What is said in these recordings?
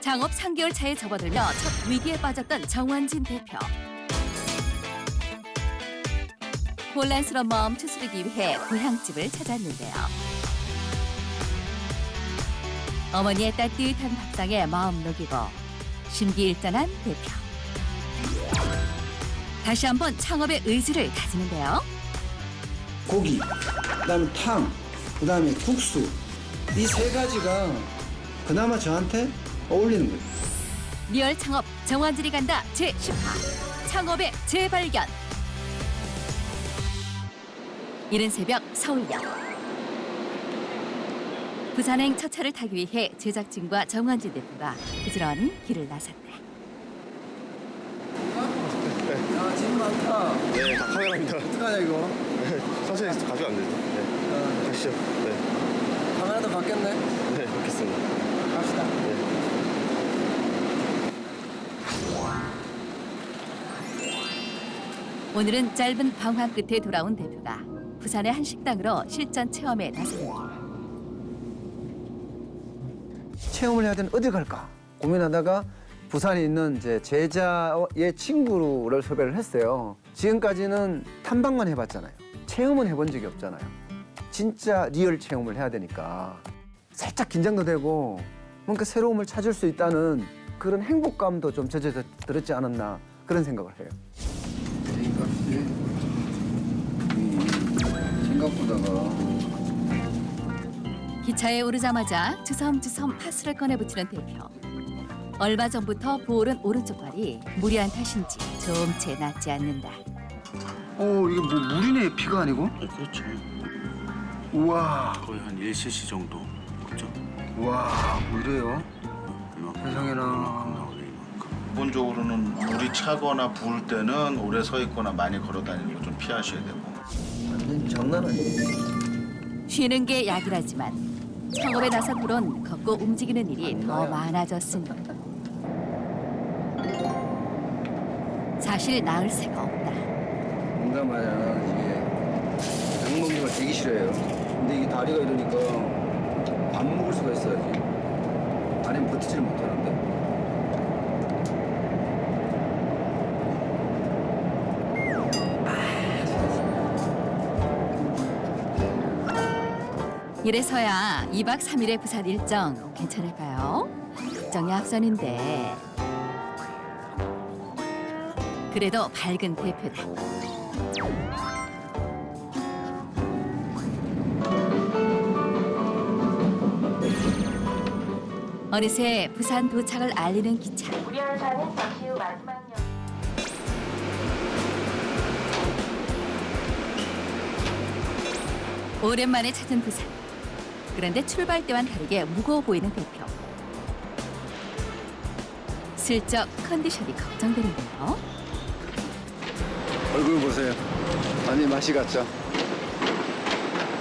창업 3개월 차에 접어들며 첫 위기에 빠졌던 정완진 대표. 혼란스러운 마음 추스르기 위해 고향집을 찾았는데요. 어머니의 따뜻한 밥상에 마음 녹이고 심기일전한 대표. 다시 한번 창업의 의지를 다지는데요. 고기, 그다음에 탕, 그다음에 국수 이 세 가지가 그나마 저한테 어울리는 거예요. 리얼 창업 정완진이 간다 제10화 창업의 재발견. 이른 새벽 서울역. 부산행 첫 차를 타기 위해 제작진과 정완진 대표가 부지런히 길을 나섰다. 야, 짐 많다. 네, 다 카메라입니다. 어떡하냐 이거? 사실 가져가 안 되죠. 네. 가시죠. 네. 카메라도 바뀌었네. 네, 받겠습니다. 갑시다. 네. 오늘은 짧은 방황 끝에 돌아온 대표가 부산의 한 식당으로 실전 체험에 나섭니다. 체험을 해야 되는 어디 갈까 고민하다가 부산에 있는 제 제자의 친구를 섭외를 했어요. 지금까지는 탐방만 해봤잖아요. 체험은 해본 적이 없잖아요. 진짜 리얼 체험을 해야 되니까 살짝 긴장도 되고 뭔가 새로움을 찾을 수 있다는 그런 행복감도 좀 젖어 들었지 않았나 그런 생각을 해요. 이 값이 생각보다가 기차에 오르자마자 주섬주섬 파스를 꺼내 붙이는 대표. 얼마 전부터 부어오른 오른쪽 발이 무리한 탓인지 좀채 낫지 않는다. 이게 뭐 물이네 피가 아니고? 그렇죠. 우와 거의 한 1cc 정도 그렇죠? 우와 뭐 이래요? 이만큼, 세상에나. 이만큼 나오네 이만큼. 기본적으로는 물이 차거나 부을 때는 오래 서 있거나 많이 걸어 다니는 거 좀 피하셔야 되고. 완전 장난 아니에요. 쉬는 게 약이라지만 창업에 나선 후론 걷고 움직이는 일이 더 많아졌으니 사실 나을 새가 없다. 농담하냐 이게 약 먹는 걸 되게 싫어해요. 근데 이게 다리가 이러니까 밥 먹을 수가 있어야지. 아니면 버티지를 못하는데. 이래서야 2박 3일의 부산 일정 괜찮을까요? 걱정이 앞서는데 그래도 밝은 대표다. 어느새 부산 도착을 알리는 기차. 우리 열차는 잠시 후 마지막 역. 오랜만에 찾은 부산. 그런데 출발 때와는 다르게 무거워 보이는 대표. 슬쩍 컨디션이 걱정되는데요. 얼굴 보세요. 아니 맛이 갔죠.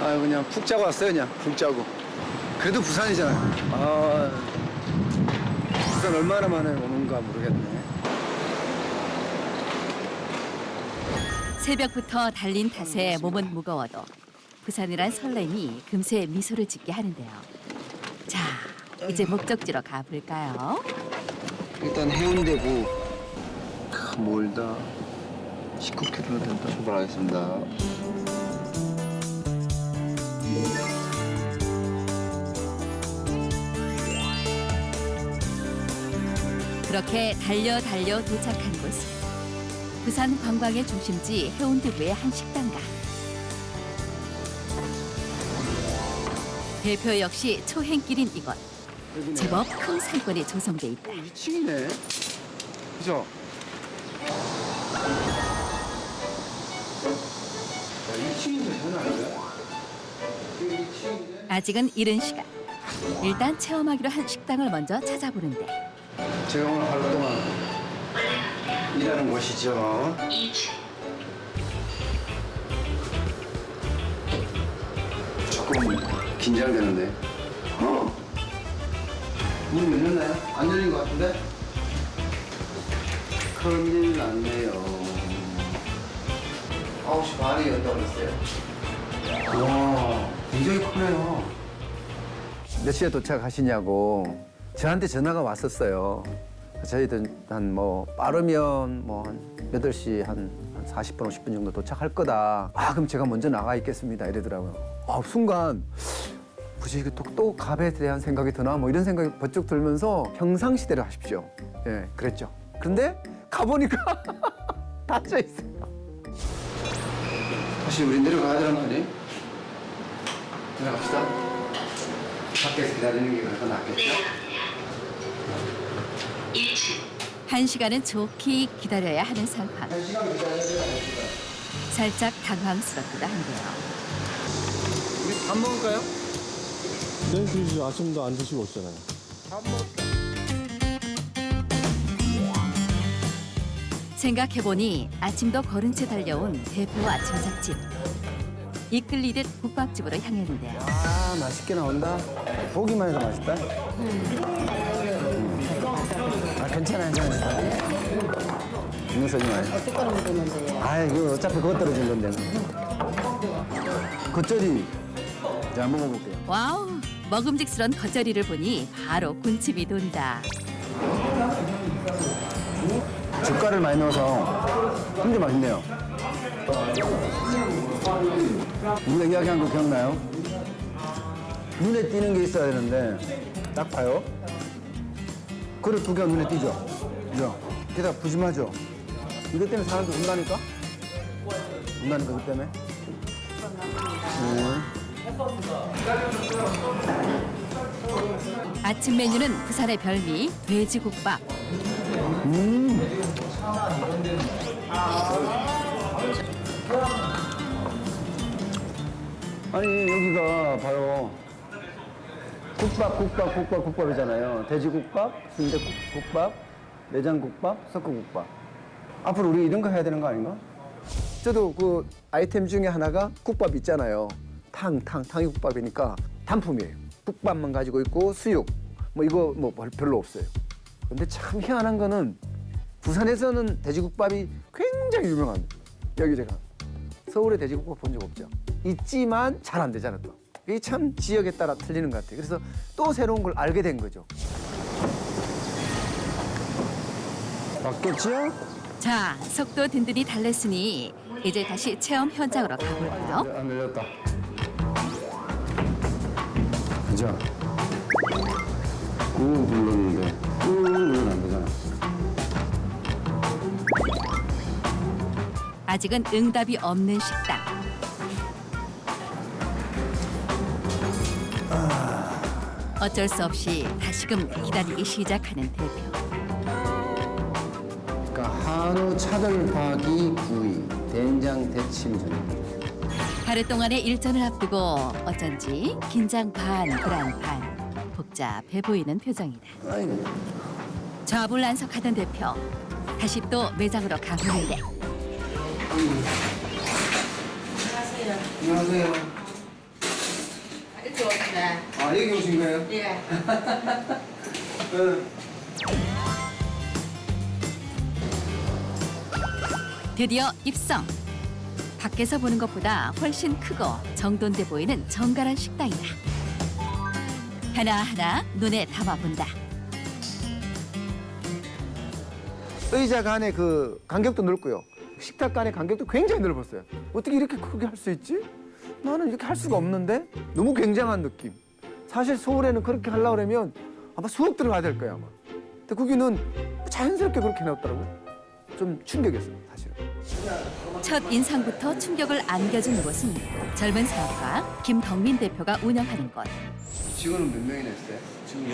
아 그냥 푹 자고 왔어요 그냥 푹 자고. 그래도 부산이잖아요. 아 부산 얼마나 만에 오는가 모르겠네. 새벽부터 달린 탓에 몸은 무거워도 부산이란 설렘이 금세 미소를 짓게 하는데요. 자, 이제 목적지로 가볼까요? 일단 해운대구 멀다. 19km 된다. 출발하겠습니다. 그렇게 달려 도착한 곳은 부산 관광의 중심지 해운대구의 한 식당가. 대표 역시 초행길인 이곳. 제법 큰 상권이 조성돼 있다. 2층이네. 그죠? 2층인데 전화 아니야? 2층인데? 아직은 이른 시간. 일단 체험하기로 한 식당을 먼저 찾아보는데 제가 오늘 하루 동안 일하는 곳이죠. 조금 긴장되는데. 문 열렸나요? 안 열린 것 같은데? 큰일 났네요. 9시 반에 연다고 그랬어요. 와, 굉장히 크네요. 몇 시에 도착하시냐고 저한테 전화가 왔었어요. 저희들 한 뭐 빠르면 뭐 한 8시 한 40분, 50분 정도 도착할 거다. 아, 그럼 제가 먼저 나가 있겠습니다. 이러더라고요. 순간 굳이 이거 또 갑에 대한 생각이 드나 뭐 이런 생각이 번쩍 들면서 평상시대로 하십시오. 예, 그랬죠. 그런데 가보니까 닫혀 있어요. 다시 우리 내려가야 되는 거 아니에요? 내려갑시다. 밖에서 기다리는 게 더 낫겠죠? 1시간은 좋게 기다려야 하는 상황. 살짝 당황스럽기도 한데요. 우리 밥 먹을까요? 네, 드시죠. 아침도 안 드시고 오셨잖아요. 밥 먹을까? 생각해보니 아침도 걸은 채 달려온 대표와 제작진. 이끌리듯 국밥집으로 향했는데요. 아, 맛있게 나온다. 보기만 해도 맛있다. 아, 괜찮아, 괜찮아. 윤서님 아니. 어떻게 묻었는데? 아, 이거 어차피 그거 떨어진 건데. 겉절이. 자, 먹어볼게요. 와우, 먹음직스런 겉절이를 보니 바로 군침이 돈다. 젓갈을 많이 넣어서 굉장히 맛있네요. 우리가 이야기한 거 기억나요? 눈에 띄는 게 있어야 되는데 딱 봐요. 그릇 2개가 눈에 띄죠? 그죠? 게다가 푸짐하죠? 이것 때문에 사람들 운다니까? 운다니까, 그것 때문에? 아침 메뉴는 부산의 별미 돼지국밥. 아니, 여기가 바로 국밥이잖아요. 돼지국밥, 순대국밥, 내장국밥, 석국국밥. 앞으로 우리 이런 거 해야 되는 거 아닌가? 저도 그 아이템 중에 하나가 국밥 있잖아요. 탕이 국밥이니까 단품이에요. 국밥만 가지고 있고 수육, 뭐 이거 뭐 별로 없어요. 근데 참 희한한 거는 부산에서는 돼지국밥이 굉장히 유명합니다. 여기 제가 서울에 돼지국밥 본 적 없죠. 있지만 잘 안 되잖아 또. 이게 참 지역에 따라 틀리는 것 같아요. 그래서 또 새로운 걸 알게 된 거죠. 맞겠지요? 자, 속도 든든히 달랬으니 이제 다시 체험 현장으로 가볼까요? 안 열렸다. 그죠? 꾹 눌렀는데 꾹 누르면 안 되잖아. 아직은 응답이 없는 식당. 어쩔 수 없이 다시금 기다리기 시작하는 대표. 그러니까 한우 차돌박이 구이, 된장 대침전. 하루 동안의 일전을 앞두고 어쩐지 긴장 반, 불안 반. 복잡해 보이는 표정이다. 아이고. 좌불안석하던 대표. 다시 또 매장으로 가보는데 안녕하세요. 일찍 오셨네. 아, 여기 오신 거예요? 예. 응. 드디어 입성. 밖에서 보는 것보다 훨씬 크고 정돈돼 보이는 정갈한 식당이다. 하나하나 눈에 담아본다. 의자 간의 그 간격도 넓고요. 식탁 간의 간격도 굉장히 넓었어요. 어떻게 이렇게 크게 할 수 있지? 나는 이렇게 할 수가 없는데 너무 굉장한 느낌. 사실 서울에는 그렇게 하려고 그러면 아마 수억 들어가야 될 거예요, 아마. 근데 거기는 자연스럽게 그렇게 해놨더라고요. 좀 충격이었어요, 사실은. 첫 인상부터 충격을 안겨준 이곳은 젊은 사업가 김덕민 대표가 운영하는 곳. 직원은 몇 명이나 있어요? 지금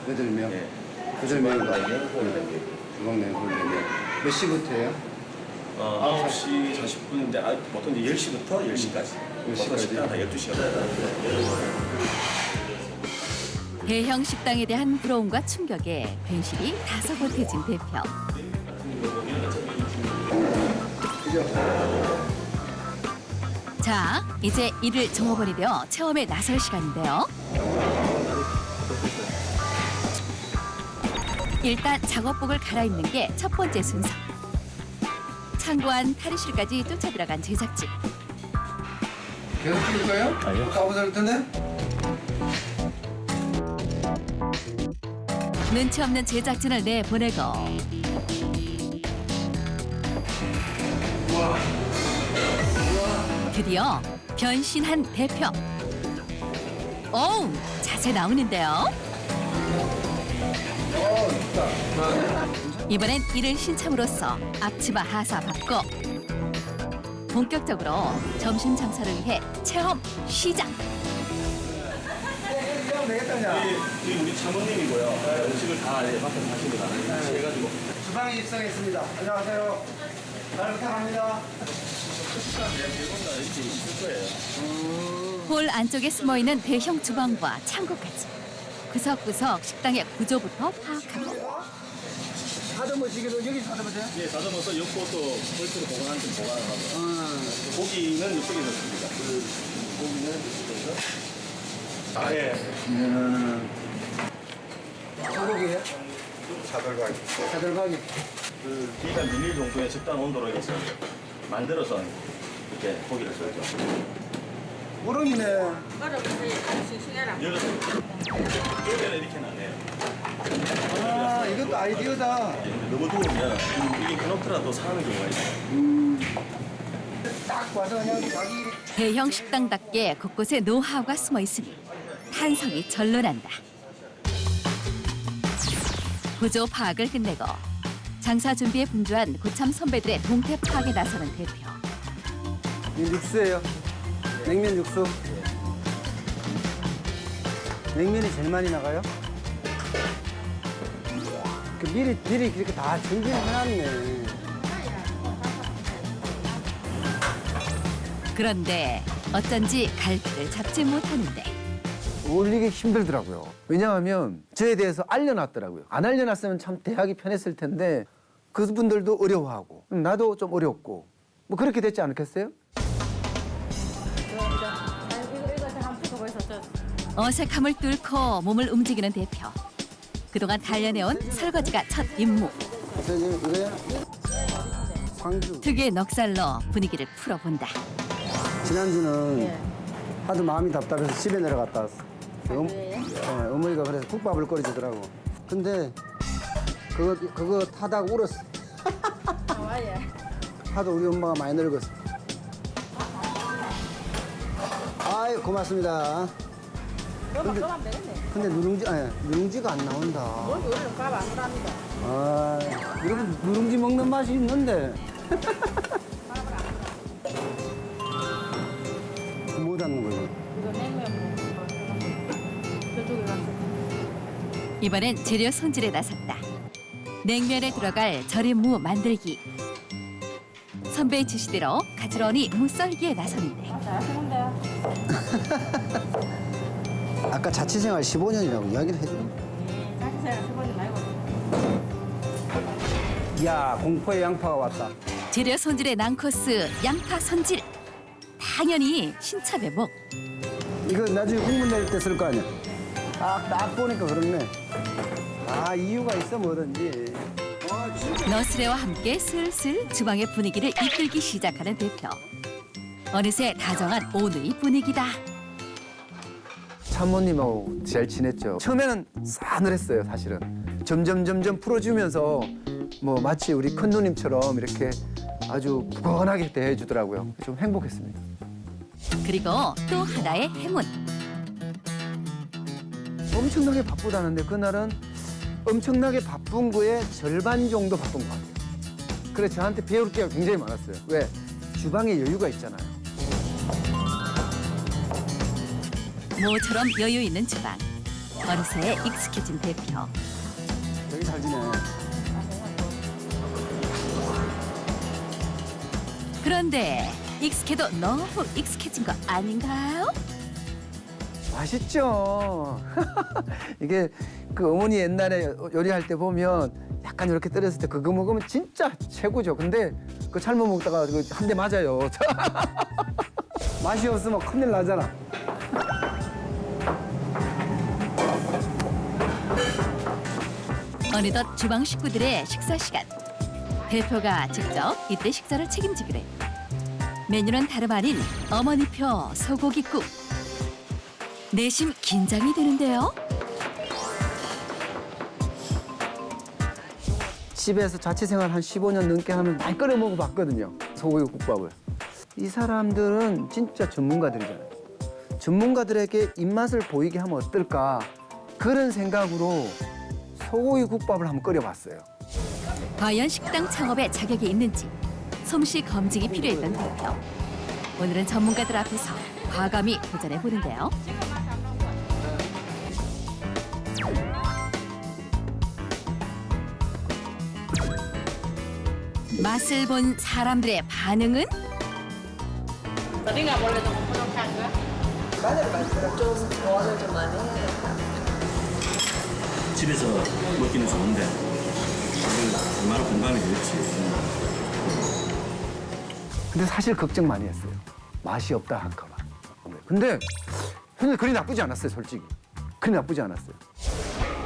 8명? 네. 8명. 주방내 홀내면 몇 시부터예요? 9시 40분인데 보통 이제 10시부터 10시까지. 10시까지? 식당 다 12시간. 대형 식당에 대한 부러움과 충격에 괜시리 다소곳해진 대표. 자, 이제 이를 종업원이 되어 체험에 나설 시간인데요. 일단 작업복을 갈아입는 게 첫 번째 순서. 창고안 탈의실까지 쫓아 들어간 제작진. 계속 찍을 거예요? 아니요. 까부들 텐데? 눈치 없는 제작진을 내보내고 드디어 변신한 대표. 어우, 자세 나오는데요. 이번엔 이를 신참으로써 앞치마 하사 받고 본격적으로 점심 장사를 위해 체험 시작. 우리 사모님이고요. 음식을 다 밖에서 하시고 나가요. 그래가지고 주방에 입성했습니다. 안녕하세요. 잘 부탁합니다. 홀 안쪽에 숨어있는 대형 주방과 창고까지 구석구석 식당의 구조부터 파악하고 다듬어지기도 여기 다듬어져요? 예, 다듬어서 옆으로 홀수로 보관하는 좀 보관을 하고 고기는 이쪽에 넣습니다. 고기는 이쪽에서 아, 예. 소고기예요? 사돌가기. 사들가기. 비단 비닐 정도의 적당 온도로 해서 만들어서 이렇게 고기를 썰죠. 무름이네. 열어서 여기는 이렇게 나네요. 아, 이것도 아이디어다. 너무 더우면 이게 그렇더라도 상하는 경우가 있어요. 딱 봐서 그냥 자기 대형 식당답게 곳곳에 노하우가 숨어 있으니 탄성이 절로 난다. 구조 파악을 끝내고 장사 준비에 분주한 고참 선배들의 동태 파악에 나서는 대표. 이 육수예요. 냉면 육수. 냉면이 제일 많이 나가요? 미리 그렇게 다 준비를 해놨네. 그런데 어쩐지 갈피를 잡지 못하는데 올리기 힘들더라고요. 왜냐하면 저에 대해서 알려놨더라고요. 안 알려놨으면 참 대하기 편했을 텐데 그분들도 어려워하고 나도 좀 어렵고 뭐 그렇게 됐지 않겠어요? 어색함을 뚫고 몸을 움직이는 대표. 그동안 단련해온 설거지가 첫 임무. 이거야? 상주. 특유의 넉살로 분위기를 풀어본다. 지난주는 하도 마음이 답답해서 집에 내려갔다 왔어. 어머니가 그래서 국밥을 끓여주더라고. 근데 그거 타다가 울었어. 하도 우리 엄마가 많이 늙었어. 아유 고맙습니다. 근데 누룽지가 안 나온다. 뭘 요리는 값 안 나갑니다. 아, 여러분 누룽지 먹는 맛이 있는데. 뭐 담는 거예요? 이거 냉면 저쪽에 가서. 이번엔 재료 손질에 나섰다. 냉면에 들어갈 절임 무 만들기. 선배의 지시대로 가지런히 무 썰기에 나섰는데 잘하시는데요. 아까 자취생활 15년이라고 이야기를 해줘. 자취생활 15년 말고. 이야, 공포의 양파가 왔다. 재료 손질의 난코스 양파 손질. 당연히 신참의 목. 이거 나중에 국물 낼 때 쓸 거 아니야? 딱 보니까 그렇네. 아, 이유가 있어 뭐든지. 너스레와 함께 슬슬 주방의 분위기를 이끌기 시작하는 대표. 어느새 다정한 오누이 분위기다. 참모님하고 제일 친했죠. 처음에는 싸늘했어요, 사실은. 점점 풀어주면서 뭐 마치 우리 큰 누님처럼 이렇게 아주 부건하게 대해주더라고요. 좀 행복했습니다. 그리고 또 하나의 행운. 엄청나게 바쁘다는데 그날은 엄청나게 바쁜 거에 절반 정도 바쁜 것 같아요. 그래서 저한테 배울 게 굉장히 많았어요. 왜? 주방에 여유가 있잖아요. 모처럼 여유 있는 주방. 어느새 익숙해진 대표. 되게 잘 지내. 그런데 익숙해도 너무 익숙해진 거 아닌가요? 맛있죠. 이게 그 어머니 옛날에 요리할 때 보면 약간 이렇게 떨었을 때 그거 먹으면 진짜 최고죠. 근데 그거 잘못 먹다가 한 대 맞아요. 맛이 없으면 큰일 나잖아. 어느덧 주방 식구들의 식사 시간. 대표가 직접 이때 식사를 책임지기로 했다. 메뉴는 다름 아닌 어머니표 소고기국. 내심 긴장이 되는데요. 집에서 자취생활 한 15년 넘게 하면 많이 끓여 먹어봤거든요. 소고기 국밥을. 이 사람들은 진짜 전문가들이잖아요. 전문가들에게 입맛을 보이게 하면 어떨까 그런 생각으로 소고기 국밥을 한번 끓여봤어요. 과연 식당 창업에 자격이 있는지 솜씨 검증이 필요했던 대표. 오늘은 전문가들 앞에서 과감히 도전해 보는데요. 맛을 본 사람들의 반응은? 어딘가 원래 너무 부족한 거야? 집에서 먹기는 좋은데 얼마나 공감이 될지. 근데 사실 걱정 많이 했어요. 맛이 없다 할까 봐. 근데 그리 나쁘지 않았어요, 솔직히. 그리 나쁘지 않았어요.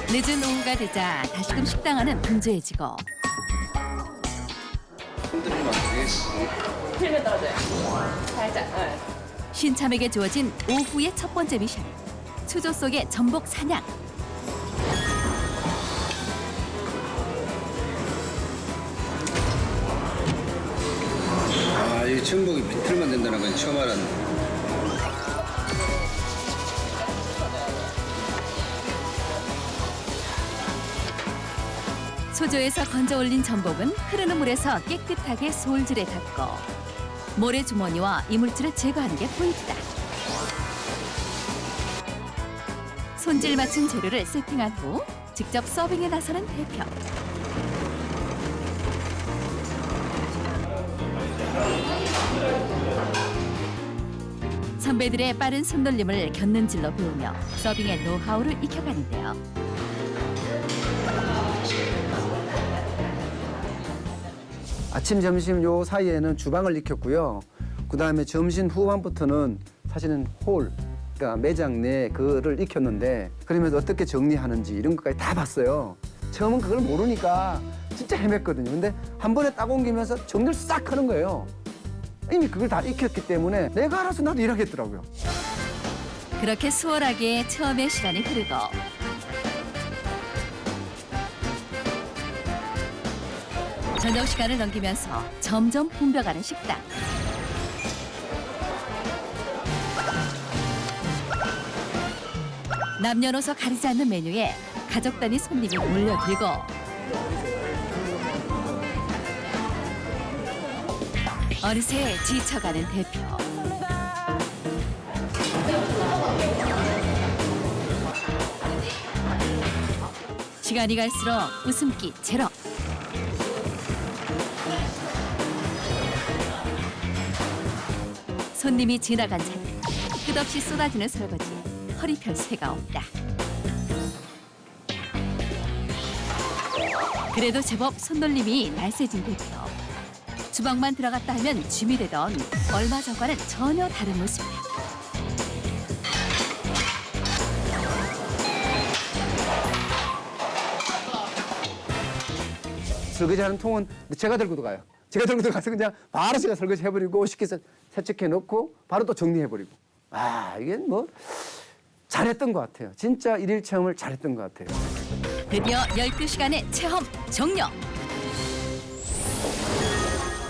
늦은 오후가 되자 다시금 식당 안은 분주해지고 신참에게 주어진 오후의 첫 번째 미션. 수조 속의 전복 사냥. 아, 이 전복이 비틀만 된다는 건 처음 알았네. 소조에서 건져 올린 전복은 흐르는 물에서 깨끗하게 솔질에 닦고 모래 주머니와 이물질을 제거하는 게 포인트다. 손질 맞춘 재료를 세팅한 후 직접 서빙에 나서는 대표. 선배들의 빠른 손놀림을 곁눈질로 배우며 서빙의 노하우를 익혀가는데요. 아침, 점심 요 사이에는 주방을 익혔고요. 그다음에 점심 후반부터는 사실은 홀, 그러니까 매장 내 그거를 익혔는데 그러면서 어떻게 정리하는지 이런 것까지 다 봤어요. 처음은 그걸 모르니까 진짜 헤맸거든요. 근데 한 번에 딱 옮기면서 정리를 싹 하는 거예요. 이미 그걸 다 익혔기 때문에 내가 알아서 나도 일하겠더라고요. 그렇게 수월하게 처음의 시간이 흐르고 저녁 시간을 넘기면서 점점 붐벼가는 식당. 남녀노소 가리지 않는 메뉴에 가족 단위 손님이 몰려들고 어느새 지쳐가는 대표. 시간이 갈수록 웃음기 제로. 손님이 지나간 자리 끝없이 쏟아지는 설거지. 허리 펼 새가 없다. 그래도 제법 손놀림이 날쌔진 대표. 주방만 들어갔다 하면 쥐미 되던 얼마 전과는 전혀 다른 모습이다. 설거지하는 통은 제가 들고 가요. 제가 들고 들어가서 그냥 바로 제가 설거지 해버리고 식기서 세척해 놓고 바로 또 정리해버리고. 아, 이게 뭐 잘했던 것 같아요. 진짜 일일 체험을 잘했던 것 같아요. 드디어 12시간의 체험 종료.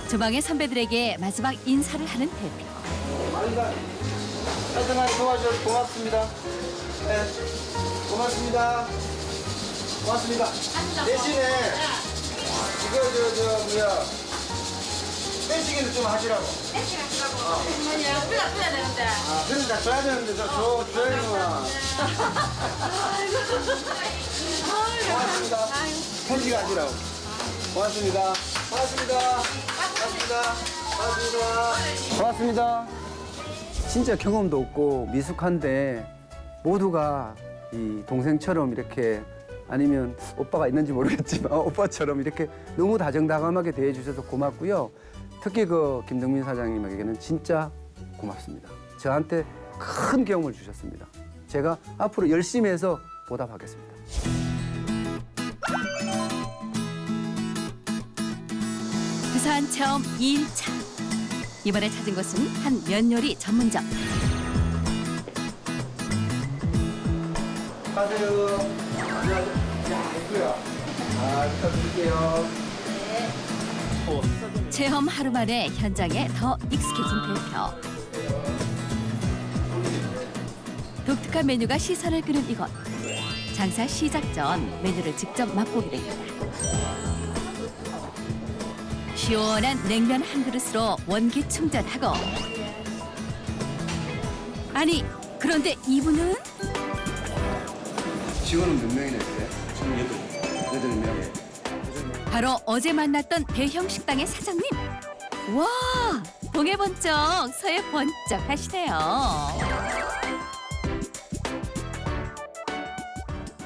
주방의 선배들에게 마지막 인사를 하는 대표. 하여튼간 도와주셔서 고맙습니다. 네, 고맙습니다. 고맙습니다. 대신에 이거 뭐야 빼시기는 좀 하시라고. 뭐냐, 우리가 빼야 되는데. 아, 그럼 다 줘야 되는데 줘야구나. 고맙습니다. 편지가 하시라고. 고맙습니다. 고맙습니다. 고맙습니다. 고맙습니다. 고맙습니다. 진짜 경험도 없고 미숙한데 모두가 이 동생처럼 이렇게 아니면 오빠가 있는지 모르겠지만 오빠처럼 이렇게 너무 다정다감하게 대해주셔서 고맙고요. 특히 그 김동민 사장님에게는 진짜 고맙습니다. 저한테 큰 경험을 주셨습니다. 제가 앞으로 열심히 해서 보답하겠습니다. 부산 체험 2일차. 이번에 찾은 곳은 한 면요리 전문점. 가세요. 야, 이거야. 부탁드릴게요. 체험 하루 만에 현장에 더 익숙해진 대표. 독특한 메뉴가 시선을 끄는 이곳. 장사 시작 전 메뉴를 직접 맛보게 됩니다. 시원한 냉면 한 그릇으로 원기 충전하고. 아니, 그런데 이분은 직원은 몇 명이나 있어요? 지금 8명. 바로 어제 만났던 대형 식당의 사장님. 와, 동해 번쩍, 서해 번쩍 하시네요.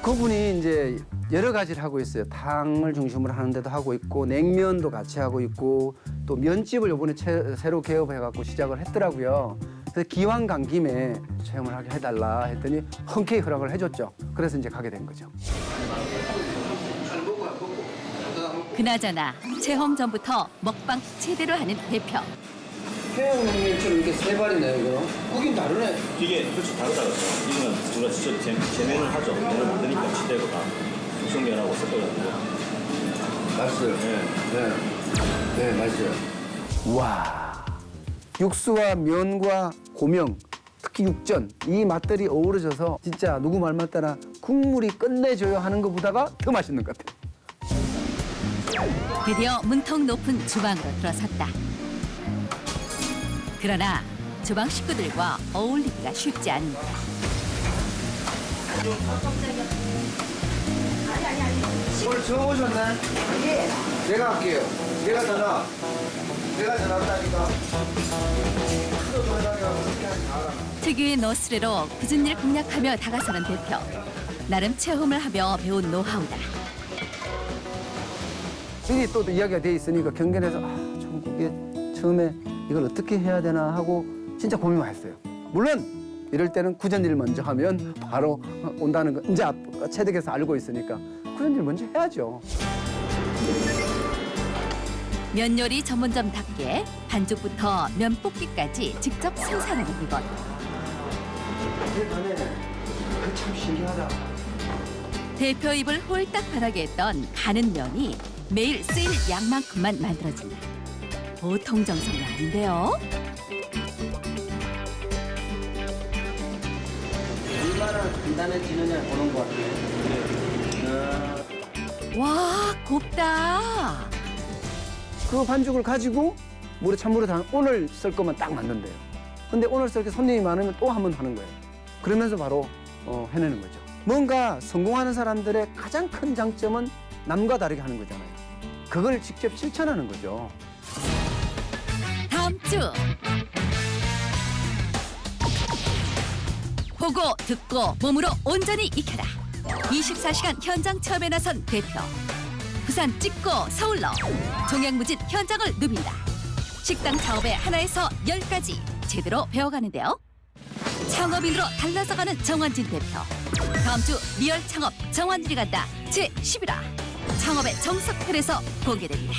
그분이 이제 여러 가지를 하고 있어요. 탕을 중심으로 하는 데도 하고 있고 냉면도 같이 하고 있고 또 면집을 이번에 새로 개업해갖고 시작을 했더라고요. 그래서 기왕 간 김에 체험을 하게 해달라 했더니 흔쾌히 허락을 해줬죠. 그래서 이제 가게 된 거죠. 그나저나 체험 전부터 먹방 제대로 하는 대표. 해양 냉면처럼 이렇게 세 발이네요, 이거. 그긴 다르네. 이게 그렇죠 다르다 그렇죠. 이거는 우리가 직접 재면을 하죠. 면을 만드니까 지대로 다 숙성면하고 섞어가지고. 맛있어요. 네, 맛있어요. 와, 육수와 면과 고명, 특히 육전 이 맛들이 어우러져서 진짜 누구 말만 따라 국물이 끝내줘요 하는 것보다가 더 맛있는 것 같아요. 드디어 문턱 높은 주방으로 들어섰다. 그러나 주방 식구들과 어울리기가 쉽지 않은다. 오늘 처음 오셨네? 내가 할게요. 내가 전화한다니까. 특유의 너스레로 굳은 일 공략하며 다가서는 대표. 나름 체험을 하며 배운 노하우다. 미리 또 이야기가 돼 있으니까 경계에서 참 그게 처음에 이걸 어떻게 해야 되나 하고 진짜 고민 많이 했어요. 물론 이럴 때는 구전일 먼저 하면 바로 온다는 거 이제 체득에서 알고 있으니까 구전일 먼저 해야죠. 면 요리 전문점답게 반죽부터 면 볶기까지 직접 생산하는 이것. 참 신기하다. 대표 입을 홀딱 반하게 했던 가는 면이 매일 쓰일 양만큼만 만들어진다. 보통 정성이 아닌데요. 얼마나 간단해지느냐 보는 것 같아요. 와, 곱다. 그 반죽을 가지고 물에 찬물에 담 오늘 쓸 것만 딱 만든대요. 근데 오늘 쓸 게 손님이 많으면 또 한 번 하는 거예요. 그러면서 바로 해내는 거죠. 뭔가 성공하는 사람들의 가장 큰 장점은 남과 다르게 하는 거잖아요. 그걸 직접 실천하는 거죠. 다음 주 보고 듣고 몸으로 온전히 익혀라. 24시간 현장 체험에 나선 대표. 부산 찍고 서울로 종횡무진 현장을 누빈다. 식당 사업의 하나에서 10까지 제대로 배워가는데요. 창업인으로 달라서가는 정환진 대표. 다음 주 리얼 창업 정환진이 간다 제11화 창업의 정석편에서 공개됩니다.